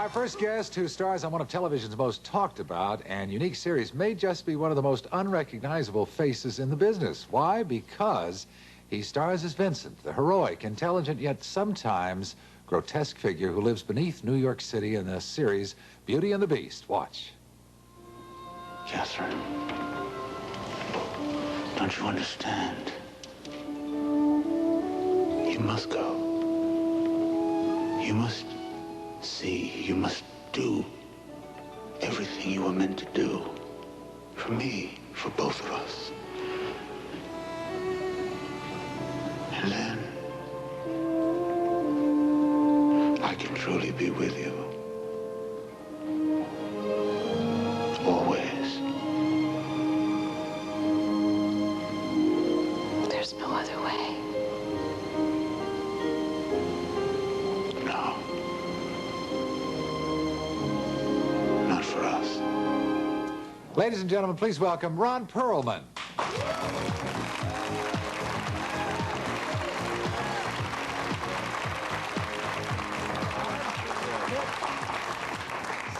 Our first guest, who stars on one of television's most talked about and unique series, may just be one of the most unrecognizable faces in the business. Why? Because he stars as Vincent, the heroic, intelligent, yet sometimes grotesque figure who lives beneath New York City in the series Beauty and the Beast. Watch. Catherine, don't you understand? You must go. You must see, you must do everything you were meant to do. For me, for both of us. And then I can truly be with you. Always. There's no other way. No. Not for us. Ladies and gentlemen, please welcome Ron Perlman.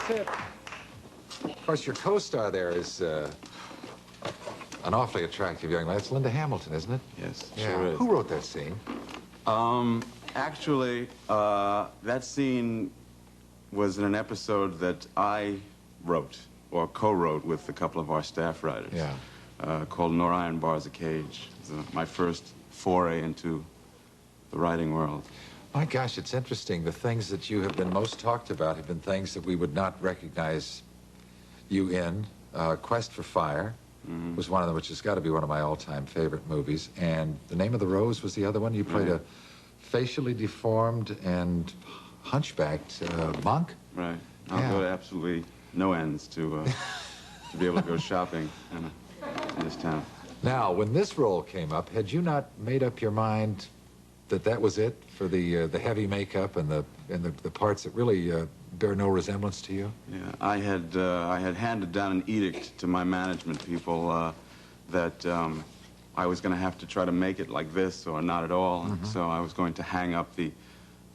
Sit. Of course, your co-star there is an awfully attractive young lady. It's Linda Hamilton, isn't it? Yes, Yeah. sure is. Who wrote that scene? Actually, that scene was in an episode that I wrote, or co-wrote with a couple of our staff writers. Yeah. Called Nor Iron Bars a Cage. It was my first foray into the writing world. My gosh, it's interesting. The things that you have been most talked about have been things that we would not recognize you in. Quest for Fire was one of them, which has got to be one of my all-time favorite movies. And The Name of the Rose was the other one. You played a facially deformed and hunchbacked monk. Right. I'll go to absolutely no ends to be able to go shopping in this town. Now, when this role came up, had you not made up your mind that that was it for the heavy makeup and the parts that really bear no resemblance to you? Yeah, I had handed down an edict to my management people that I was going to have to try to make it like this or not at all. So I was going to hang up the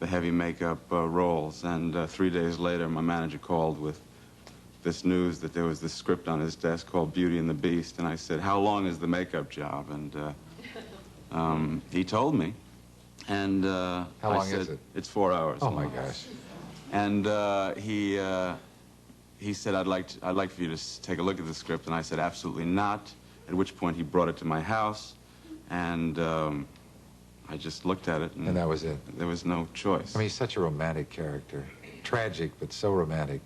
heavy makeup roles. And 3 days later, my manager called with this news that there was this script on his desk called Beauty and the Beast. And I said, "How long is the makeup job?" And he told me. And How long is it? It's 4 hours. Oh my gosh! And he said, I'd like for you to take a look at the script. And I said, absolutely not. At which point he brought it to my house, and I just looked at it. And that was it. There was no choice. I mean, he's such a romantic character. Tragic, but so romantic.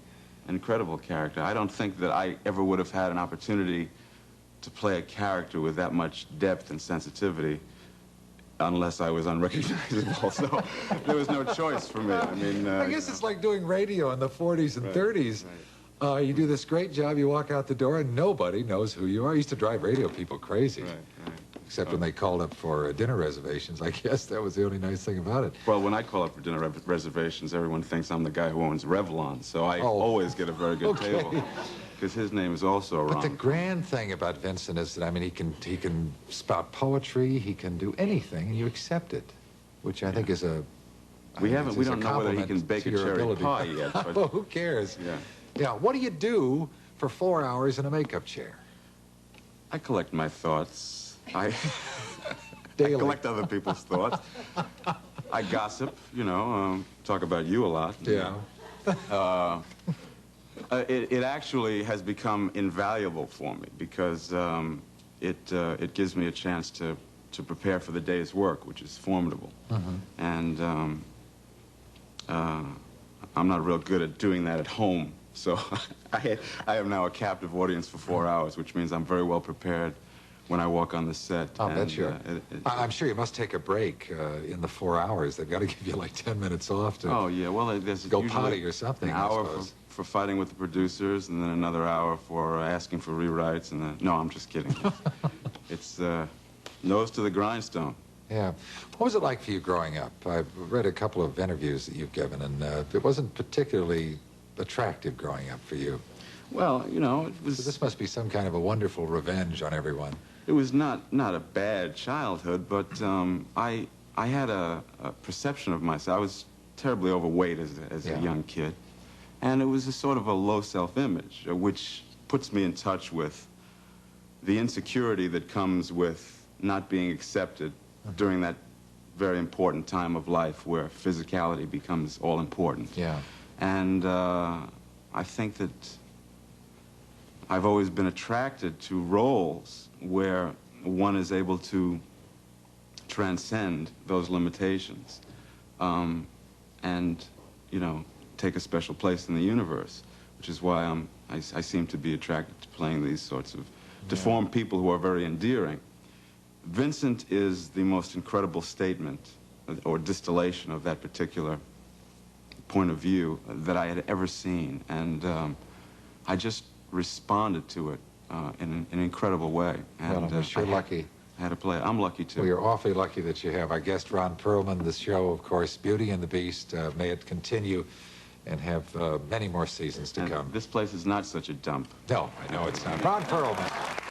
Incredible character. I don't think that I ever would have had an opportunity to play a character with that much depth and sensitivity unless I was unrecognizable. So there was no choice for me. I mean, I guess it's like doing radio in the 40s and 30s. Right. You do this great job, you walk out the door, and nobody knows who you are. I used to drive radio people crazy. Right. Except when they called up for dinner reservations. I guess that was the only nice thing about it. Well, when I call up for dinner reservations, everyone thinks I'm the guy who owns Revlon, so I always get a very good table. Because his name is also Ron. But the grand thing about Vincent is that, I mean, he can spout poetry, he can do anything, and you accept it, which I think is a... We don't know whether he can bake a cherry pie yet. But well, who cares? Yeah. Yeah, what do you do for 4 hours in a makeup chair? I collect my thoughts. I Daily. collect other people's thoughts. I gossip, you know, talk about you a lot. Yeah. It actually has become invaluable for me because it gives me a chance to prepare for the day's work, which is formidable. And I'm not real good at doing that at home. So I am now a captive audience for 4 hours, which means I'm very well prepared when I walk on the set. I'll bet you. I'm sure you must take a break in the 4 hours. They've got to give you like 10 minutes off to oh, yeah. Well, there's go potty or something, an hour for fighting with the producers, and then another hour for asking for rewrites. And then, no, I'm just kidding. It's nose to the grindstone. Yeah. What was it like for you growing up? I've read a couple of interviews that you've given, and it wasn't particularly attractive growing up for you. Well, you know, it was... So this must be some kind of a wonderful revenge on everyone. It was not a bad childhood, but I had a perception of myself. I was terribly overweight as a young kid, And it was a sort of a low self-image, which puts me in touch with the insecurity that comes with not being accepted during that very important time of life where physicality becomes all important. Yeah. And I think that I've always been attracted to roles where one is able to transcend those limitations and, you know, take a special place in the universe, which is why I seem to be attracted to playing these sorts of deformed people who are very endearing. Vincent is the most incredible statement or distillation of that particular point of view that I had ever seen, and I just responded to it in an incredible way. And, well, we're sure lucky. I had to play it. I'm lucky, too. Well, you're awfully lucky that you have our guest, Ron Perlman. The show, of course, Beauty and the Beast. May it continue and have many more seasons to come. This place is not such a dump. No, I know it's not. Ron Perlman.